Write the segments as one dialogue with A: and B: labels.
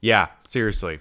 A: Yeah, seriously.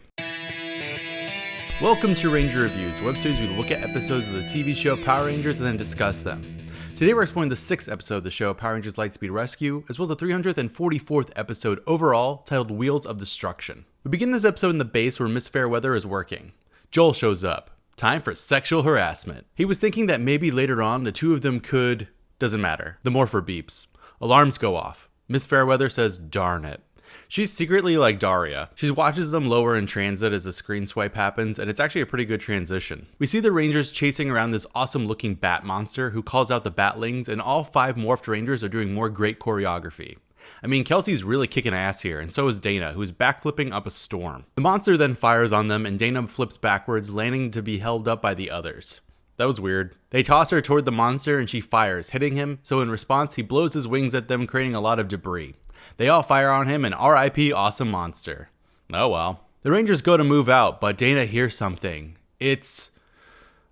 A: Welcome to Ranger Reviews, web series we look at episodes of the TV show Power Rangers and then discuss them. Today we're exploring the 6th episode of the show, Power Rangers Lightspeed Rescue, as well as the 344th episode overall, titled Wheels of Destruction. We begin this episode in the base where Miss Fairweather is working. Joel shows up. Time for sexual harassment. He was thinking that maybe later on the two of them could... Doesn't matter. The morpher beeps. Alarms go off. Miss Fairweather says, darn it. She's secretly like Daria. She watches them lower in transit as the screen swipe happens, and it's actually a pretty good transition. We see the Rangers chasing around this awesome looking bat monster who calls out the batlings, and all 5 morphed Rangers are doing more great choreography. I mean, Kelsey's really kicking ass here, and so is Dana, who's backflipping up a storm. The monster then fires on them, and Dana flips backwards, landing to be held up by the others. That was weird. They toss her toward the monster, and she fires, hitting him, so in response, he blows his wings at them, creating a lot of debris. They all fire on him, and RIP awesome monster. Oh well. The Rangers go to move out, but Dana hears something. It's...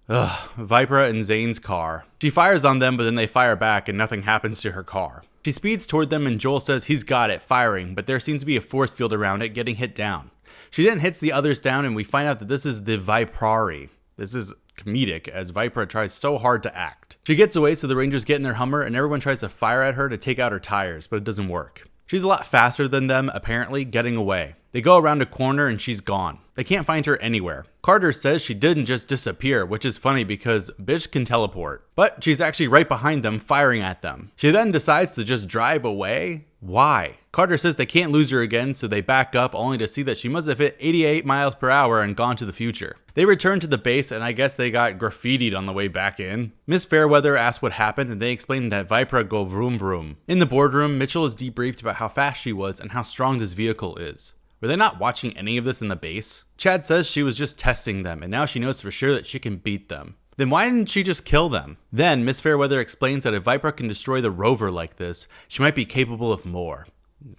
A: Vypra and Zhane's car. She fires on them, but then they fire back, and nothing happens to her car. She speeds toward them, and Joel says he's got it, firing, but there seems to be a force field around it, getting hit down. She then hits the others down, and we find out that this is the Viprari. This is comedic, as Vipra tries so hard to act. She gets away, so the Rangers get in their Hummer, and everyone tries to fire at her to take out her tires, but it doesn't work. She's a lot faster than them, apparently, getting away. They go around a corner and she's gone. They can't find her anywhere. Carter says she didn't just disappear, which is funny because bitch can teleport. But she's actually right behind them, firing at them. She then decides to just drive away. Why? Carter says they can't lose her again, so they back up only to see that she must have hit 88 miles per hour and gone to the future. They return to the base, and I guess they got graffitied on the way back in. Miss Fairweather asks what happened, and they explain that Vipra go vroom vroom. In the boardroom, Mitchell is debriefed about how fast she was and how strong this vehicle is. Were they not watching any of this in the base? Chad says she was just testing them, and now she knows for sure that she can beat them. Then why didn't she just kill them? Then Miss Fairweather explains that if Vipra can destroy the rover like this, she might be capable of more.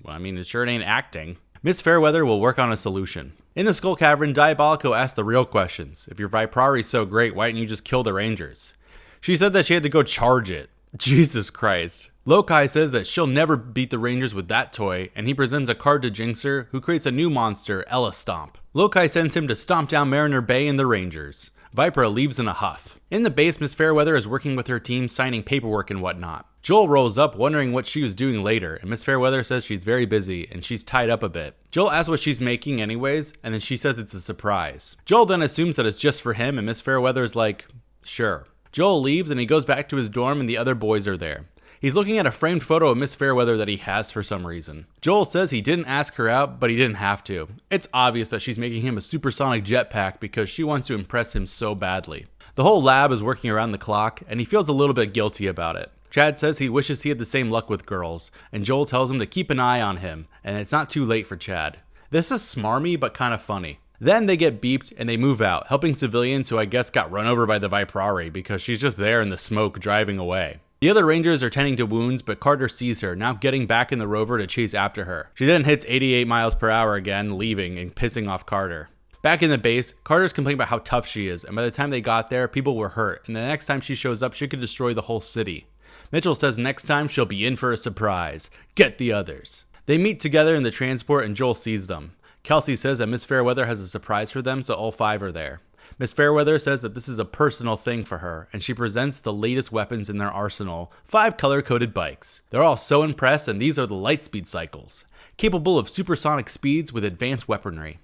A: Well, I mean, it sure ain't acting. Miss Fairweather will work on a solution. In the Skull Cavern, Diabolico asks the real questions. If your Viprari's so great, why didn't you just kill the Rangers? She said that she had to go charge it. Jesus Christ. Lokai says that she'll never beat the Rangers with that toy, and he presents a card to Jinxer, who creates a new monster, Ella Stomp. Lokai sends him to stomp down Mariner Bay and the Rangers. Vipra leaves in a huff. In the base, Miss Fairweather is working with her team, signing paperwork and whatnot. Joel rolls up, wondering what she was doing later, and Miss Fairweather says she's very busy, and she's tied up a bit. Joel asks what she's making anyways, and then she says it's a surprise. Joel then assumes that it's just for him, and Miss Fairweather's like, sure. Joel leaves, and he goes back to his dorm, and the other boys are there. He's looking at a framed photo of Miss Fairweather that he has for some reason. Joel says he didn't ask her out, but he didn't have to. It's obvious that she's making him a supersonic jetpack because she wants to impress him so badly. The whole lab is working around the clock, and he feels a little bit guilty about it. Chad says he wishes he had the same luck with girls, and Joel tells him to keep an eye on him, and it's not too late for Chad. This is smarmy, but kind of funny. Then they get beeped and they move out, helping civilians who I guess got run over by the Viprari because she's just there in the smoke driving away. The other Rangers are tending to wounds, but Carter sees her, now getting back in the rover to chase after her. She then hits 88 miles per hour again, leaving and pissing off Carter. Back in the base, Carter's complaining about how tough she is, and by the time they got there, people were hurt, and the next time she shows up, she could destroy the whole city. Mitchell says next time she'll be in for a surprise. Get the others. They meet together in the transport and Joel sees them. Kelsey says that Miss Fairweather has a surprise for them, so all 5 are there. Miss Fairweather says that this is a personal thing for her, and she presents the latest weapons in their arsenal, 5 color-coded bikes. They're all so impressed, and these are the Lightspeed cycles, capable of supersonic speeds with advanced weaponry.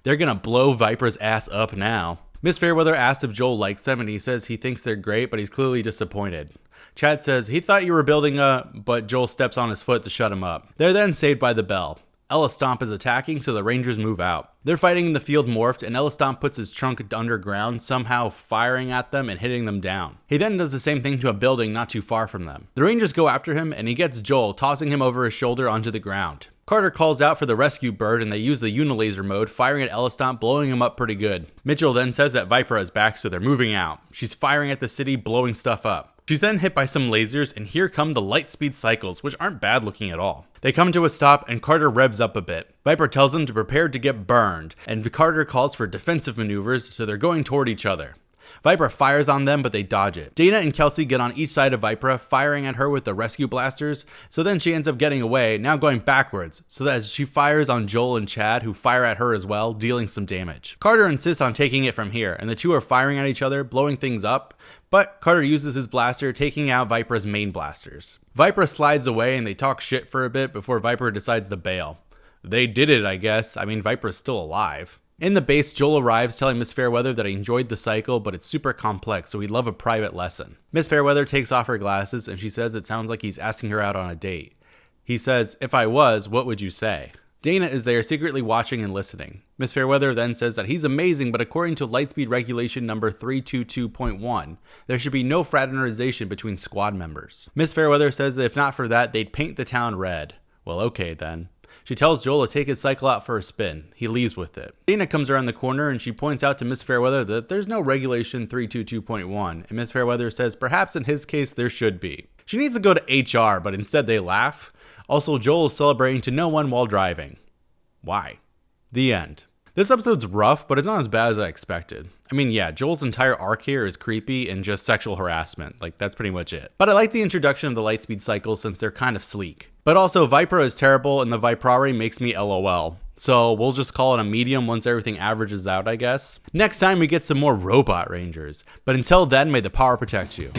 A: They're gonna blow Vipra's ass up now. Miss Fairweather asks if Joel likes them, and he says he thinks they're great, but he's clearly disappointed. Chad says he thought you were building a... but Joel steps on his foot to shut him up. They're then saved by the bell. Ella Stomp is attacking, so the Rangers move out. They're fighting in the field morphed, and Ella Stomp puts his trunk underground, somehow firing at them and hitting them down. He then does the same thing to a building not too far from them. The Rangers go after him, and he gets Joel, tossing him over his shoulder onto the ground. Carter calls out for the rescue bird, and they use the unilaser mode, firing at Ella Stomp, blowing him up pretty good. Mitchell then says that Vipra is back, so they're moving out. She's firing at the city, blowing stuff up. She's then hit by some lasers, and here come the Lightspeed cycles, which aren't bad looking at all. They come to a stop, and Carter revs up a bit. Vipra tells him to prepare to get burned, and Carter calls for defensive maneuvers, so they're going toward each other. Vipra fires on them, but they dodge it. Dana and Kelsey get on each side of Vipra, firing at her with the rescue blasters, so then she ends up getting away, now going backwards, so that she fires on Joel and Chad, who fire at her as well, dealing some damage. Carter insists on taking it from here, and the two are firing at each other, blowing things up, but Carter uses his blaster, taking out Vipra's main blasters. Vipra slides away and they talk shit for a bit before Vipra decides to bail. They did it, I guess. I mean, Vipra's still alive. In the base, Joel arrives telling Miss Fairweather that he enjoyed the cycle, but it's super complex, so he'd love a private lesson. Miss Fairweather takes off her glasses and she says it sounds like he's asking her out on a date. He says, "If I was, what would you say?" Dana is there secretly watching and listening. Miss Fairweather then says that he's amazing, but according to Lightspeed regulation number 322.1, there should be no fraternization between squad members. Miss Fairweather says that if not for that, they'd paint the town red. Well, okay then. She tells Joel to take his cycle out for a spin. He leaves with it. Dana comes around the corner and she points out to Miss Fairweather that there's no regulation 322.1, and Miss Fairweather says perhaps in his case there should be. She needs to go to HR, but instead they laugh. Also, Joel is celebrating to no one while driving. Why? The end. This episode's rough, but it's not as bad as I expected. I mean, yeah, Joel's entire arc here is creepy and just sexual harassment. Like, that's pretty much it. But I like the introduction of the Lightspeed cycles since they're kind of sleek. But also, Vipra is terrible and the Viprari makes me LOL. So we'll just call it a medium once everything averages out, I guess. Next time we get some more robot rangers. But until then, may the power protect you.